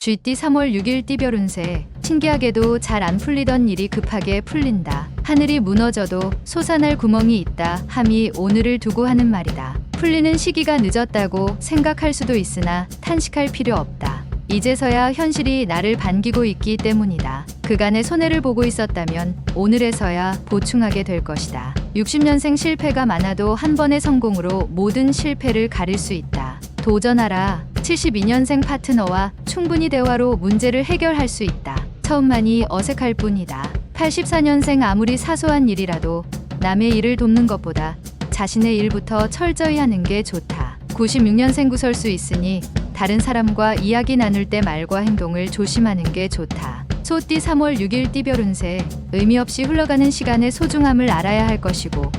쥐띠 3월 6일 띠별 운세. 신기하게도 잘 안 풀리던 일이 급하게 풀린다. 하늘이 무너져도 솟아날 구멍이 있다 함이 오늘을 두고 하는 말이다. 풀리는 시기가 늦었다고 생각할 수도 있으나 탄식할 필요 없다. 이제서야 현실이 나를 반기고 있기 때문이다. 그간의 손해를 보고 있었다면 오늘에서야 보충하게 될 것이다. 60년생 실패가 많아도 한 번의 성공으로 모든 실패를 가릴 수 있다. 도전하라. 72년생 파트너와 충분히 대화로 문제를 해결할 수 있다. 처음만이 어색할 뿐이다. 84년생 아무리 사소한 일이라도 남의 일을 돕는 것보다 자신의 일부터 철저히 하는 게 좋다. 96년생 구설수 있으니 다른 사람과 이야기 나눌 때 말과 행동을 조심하는 게 좋다. 소띠 3월 6일 띠별 운세. 의미 없이 흘러가는 시간의 소중함을 알아야 할 것이고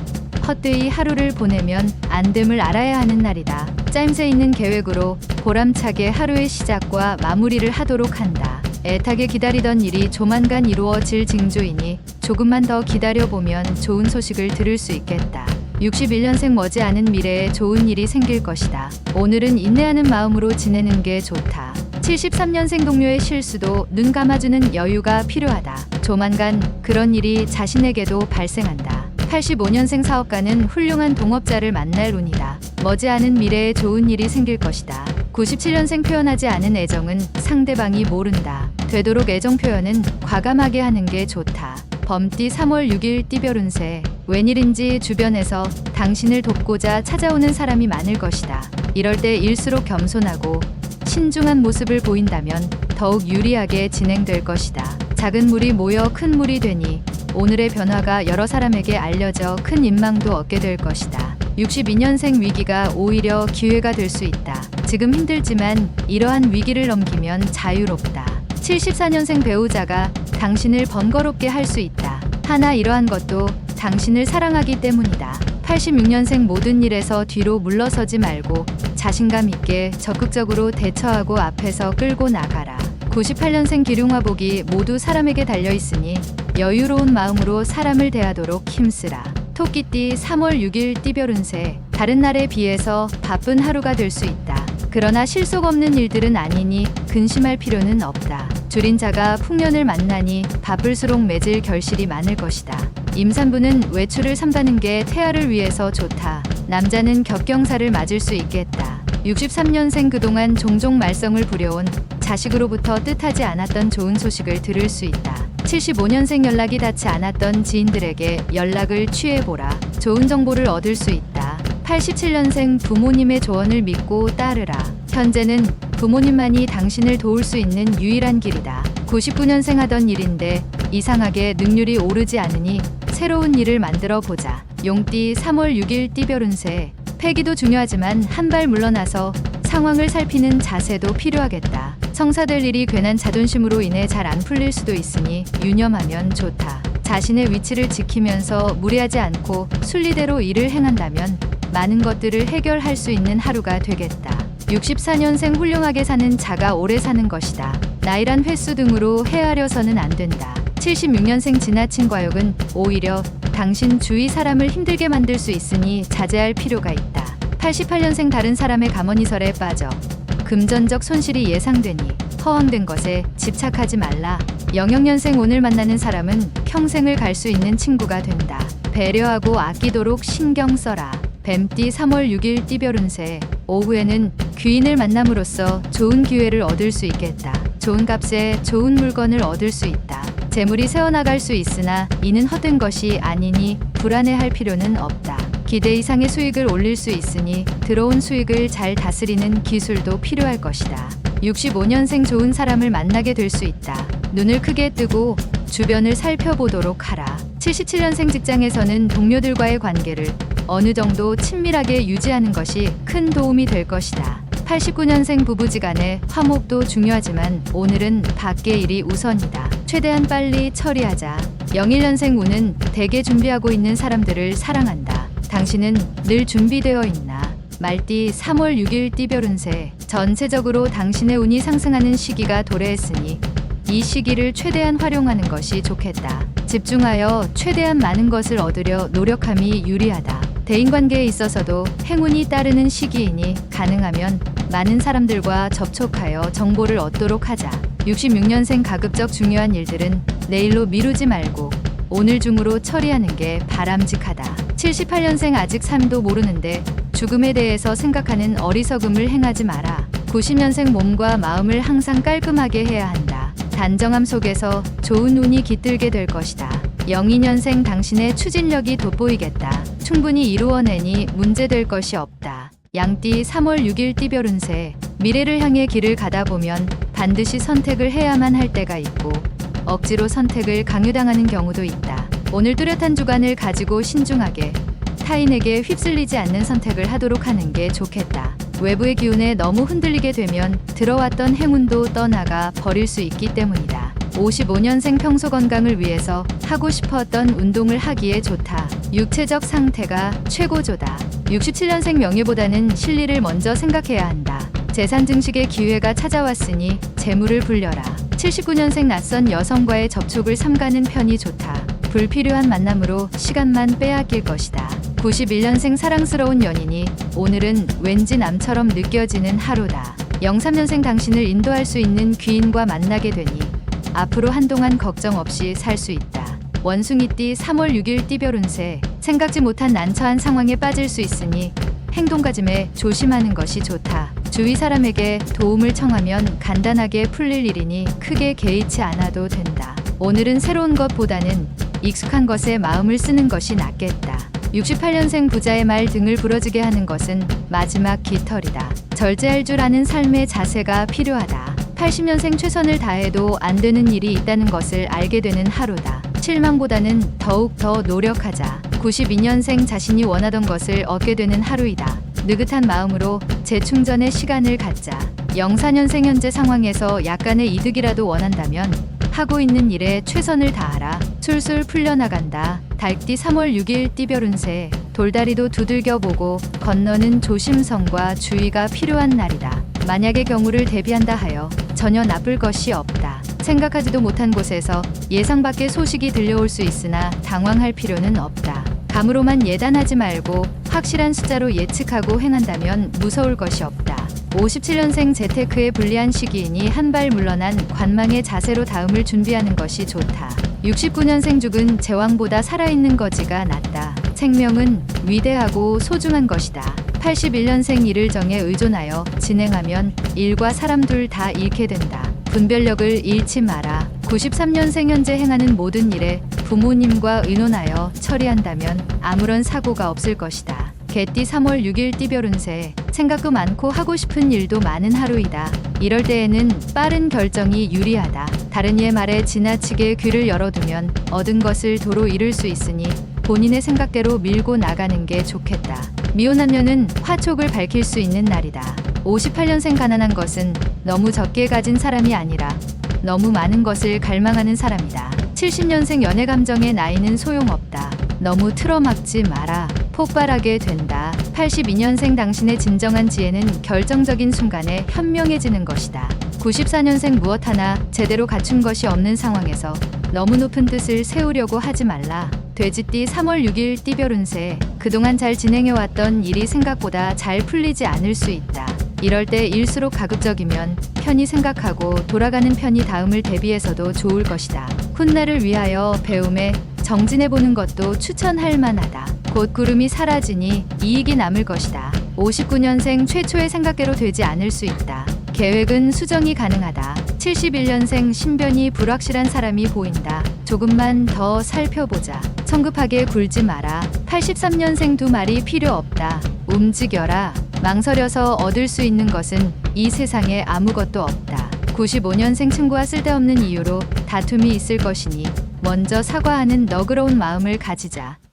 헛되이 하루를 보내면 안 됨을 알아야 하는 날이다. 짜임새 있는 계획으로 보람차게 하루의 시작과 마무리를 하도록 한다. 애타게 기다리던 일이 조만간 이루어질 징조이니 조금만 더 기다려보면 좋은 소식을 들을 수 있겠다. 61년생 머지않은 미래에 좋은 일이 생길 것이다. 오늘은 인내하는 마음으로 지내는 게 좋다. 73년생 동료의 실수도 눈 감아주는 여유가 필요하다. 조만간 그런 일이 자신에게도 발생한다. 85년생 사업가는 훌륭한 동업자를 만날 운이다. 머지않은 미래에 좋은 일이 생길 것이다. 97년생 표현하지 않은 애정은 상대방이 모른다. 되도록 애정 표현은 과감하게 하는 게 좋다. 범띠 3월 6일 띠별 운세. 웬일인지 주변에서 당신을 돕고자 찾아오는 사람이 많을 것이다. 이럴 때 일수록 겸손하고 신중한 모습을 보인다면 더욱 유리하게 진행될 것이다. 작은 물이 모여 큰 물이 되니 오늘의 변화가 여러 사람에게 알려져 큰 인망도 얻게 될 것이다. 62년생 위기가 오히려 기회가 될 수 있다. 지금 힘들지만 이러한 위기를 넘기면 자유롭다. 74년생 배우자가 당신을 번거롭게 할 수 있다. 하나 이러한 것도 당신을 사랑하기 때문이다. 86년생 모든 일에서 뒤로 물러서지 말고 자신감 있게 적극적으로 대처하고 앞에서 끌고 나가라. 98년생 기륭화복이 모두 사람에게 달려있으니 여유로운 마음으로 사람을 대하도록 힘쓰라. 토끼띠 3월 6일 띠별 운세. 다른 날에 비해서 바쁜 하루가 될 수 있다. 그러나 실속 없는 일들은 아니니 근심할 필요는 없다. 줄인 자가 풍년을 만나니 바쁠수록 맺을 결실이 많을 것이다. 임산부는 외출을 삼가는 게 태아를 위해서 좋다. 남자는 격경사를 맞을 수 있겠다. 63년생 그동안 종종 말썽을 부려온 자식으로부터 뜻하지 않았던 좋은 소식을 들을 수 있다. 75년생 연락이 닿지 않았던 지인들에게 연락을 취해보라. 좋은 정보를 얻을 수 있다. 87년생 부모님의 조언을 믿고 따르라. 현재는 부모님만이 당신을 도울 수 있는 유일한 길이다. 99년생 하던 일인데 이상하게 능률이 오르지 않으니 새로운 일을 만들어 보자. 용띠 3월 6일 띠별 운세. 패기도 중요하지만 한 발 물러나서 상황을 살피는 자세도 필요하겠다. 성사될 일이 괜한 자존심으로 인해 잘 안 풀릴 수도 있으니 유념하면 좋다. 자신의 위치를 지키면서 무리하지 않고 순리대로 일을 행한다면 많은 것들을 해결할 수 있는 하루가 되겠다. 64년생 훌륭하게 사는 자가 오래 사는 것이다. 나이란 횟수 등으로 헤아려서는 안 된다. 76년생 지나친 과욕은 오히려 당신 주위 사람을 힘들게 만들 수 있으니 자제할 필요가 있다. 88년생 다른 사람의 감언이설에 빠져 금전적 손실이 예상되니 허황된 것에 집착하지 말라. 00년생 오늘 만나는 사람은 평생을 갈 수 있는 친구가 된다. 배려하고 아끼도록 신경 써라. 뱀띠 3월 6일 띠별 운세. 오후에는 귀인을 만남으로써 좋은 기회를 얻을 수 있겠다. 좋은 값에 좋은 물건을 얻을 수 있다. 재물이 새어나갈 수 있으나 이는 헛된 것이 아니니 불안해할 필요는 없다. 기대 이상의 수익을 올릴 수 있으니 들어온 수익을 잘 다스리는 기술도 필요할 것이다. 65년생 좋은 사람을 만나게 될 수 있다. 눈을 크게 뜨고 주변을 살펴보도록 하라. 77년생 직장에서는 동료들과의 관계를 어느 정도 친밀하게 유지하는 것이 큰 도움이 될 것이다. 89년생 부부지간의 화목도 중요하지만 오늘은 밖의 일이 우선이다. 최대한 빨리 처리하자. 01년생 운은 대개 준비하고 있는 사람들을 사랑한다. 당신은 늘 준비되어 있나? 말띠 3월 6일 띠별 운세. 전체적으로 당신의 운이 상승하는 시기가 도래했으니 이 시기를 최대한 활용하는 것이 좋겠다. 집중하여 최대한 많은 것을 얻으려 노력함이 유리하다. 대인관계에 있어서도 행운이 따르는 시기이니 가능하면 많은 사람들과 접촉하여 정보를 얻도록 하자. 66년생 가급적 중요한 일들은 내일로 미루지 말고 오늘 중으로 처리하는 게 바람직하다. 78년생 아직 삶도 모르는데 죽음에 대해서 생각하는 어리석음을 행하지 마라. 90년생 몸과 마음을 항상 깔끔하게 해야 한다. 단정함 속에서 좋은 운이 깃들게 될 것이다. 02년생 당신의 추진력이 돋보이겠다. 충분히 이루어내니 문제될 것이 없다. 양띠 3월 6일 띠별 운세. 미래를 향해 길을 가다 보면 반드시 선택을 해야만 할 때가 있고 억지로 선택을 강요당하는 경우도 있다. 오늘 뚜렷한 주관을 가지고 신중하게 타인에게 휩쓸리지 않는 선택을 하도록 하는 게 좋겠다. 외부의 기운에 너무 흔들리게 되면 들어왔던 행운도 떠나가 버릴 수 있기 때문이다. 55년생 평소 건강을 위해서 하고 싶었던 운동을 하기에 좋다. 육체적 상태가 최고조다. 67년생 명예보다는 실리를 먼저 생각해야 한다. 재산 증식의 기회가 찾아왔으니 재물을 불려라. 79년생 낯선 여성과의 접촉을 삼가는 편이 좋다. 불필요한 만남으로 시간만 빼앗길 것이다. 91년생 사랑스러운 연인이 오늘은 왠지 남처럼 느껴지는 하루다. 03년생 당신을 인도할 수 있는 귀인과 만나게 되니 앞으로 한동안 걱정 없이 살 수 있다. 원숭이띠 3월 6일 띠별 운세. 생각지 못한 난처한 상황에 빠질 수 있으니 행동가짐에 조심하는 것이 좋다. 주위 사람에게 도움을 청하면 간단하게 풀릴 일이니 크게 개의치 않아도 된다. 오늘은 새로운 것보다는 익숙한 것에 마음을 쓰는 것이 낫겠다. 68년생 부자의 말 등을 부러지게 하는 것은 마지막 깃털이다. 절제할 줄 아는 삶의 자세가 필요하다. 80년생 최선을 다해도 안 되는 일이 있다는 것을 알게 되는 하루다. 실망보다는 더욱 더 노력하자. 92년생 자신이 원하던 것을 얻게 되는 하루이다. 느긋한 마음으로 재충전의 시간을 갖자. 04년생 현재 상황에서 약간의 이득이라도 원한다면 하고 있는 일에 최선을 다하라. 술술 풀려나간다. 달띠 3월 6일 띠별 운세. 돌다리도 두들겨보고 건너는 조심성과 주의가 필요한 날이다. 만약의 경우를 대비한다 하여 전혀 나쁠 것이 없다. 생각하지도 못한 곳에서 예상 밖의 소식이 들려올 수 있으나 당황할 필요는 없다. 감으로만 예단하지 말고 확실한 숫자로 예측하고 행한다면 무서울 것이 없다. 57년생 재테크에 불리한 시기이니 한 발 물러난 관망의 자세로 다음을 준비하는 것이 좋다. 69년생 죽은 제왕보다 살아있는 거지가 낫다. 생명은 위대하고 소중한 것이다. 81년생 일을 정에 의존하여 진행하면 일과 사람 둘 다 잃게 된다. 분별력을 잃지 마라. 93년생 현재 행하는 모든 일에 부모님과 의논하여 처리한다면 아무런 사고가 없을 것이다. 개띠 3월 6일 띠별 운세. 생각도 많고 하고 싶은 일도 많은 하루이다. 이럴 때에는 빠른 결정이 유리하다. 다른 이의 말에 지나치게 귀를 열어두면 얻은 것을 도로 잃을 수 있으니 본인의 생각대로 밀고 나가는 게 좋겠다. 미혼 남녀는 화촉을 밝힐 수 있는 날이다. 58년생 가난한 것은 너무 적게 가진 사람이 아니라 너무 많은 것을 갈망하는 사람이다. 70년생 연애 감정의 나이는 소용없다. 너무 틀어막지 마라. 폭발하게 된다. 82년생 당신의 진정한 지혜는 결정적인 순간에 현명해지는 것이다. 94년생 무엇 하나 제대로 갖춘 것이 없는 상황에서 너무 높은 뜻을 세우려고 하지 말라. 돼지띠 3월 6일 띠별 운세. 그동안 잘 진행해왔던 일이 생각보다 잘 풀리지 않을 수 있다. 이럴 때 일수록 가급적이면 편히 생각하고 돌아가는 편이 다음을 대비해서도 좋을 것이다. 훗날을 위하여 배움에 정진해보는 것도 추천할 만하다. 곧 구름이 사라지니 이익이 남을 것이다. 59년생 최초의 생각대로 되지 않을 수 있다. 계획은 수정이 가능하다. 71년생 신변이 불확실한 사람이 보인다. 조금만 더 살펴보자. 성급하게 굴지 마라. 83년생 두 말이 필요 없다. 움직여라. 망설여서 얻을 수 있는 것은 이 세상에 아무것도 없다. 95년생 친구와 쓸데없는 이유로 다툼이 있을 것이니 먼저 사과하는 너그러운 마음을 가지자.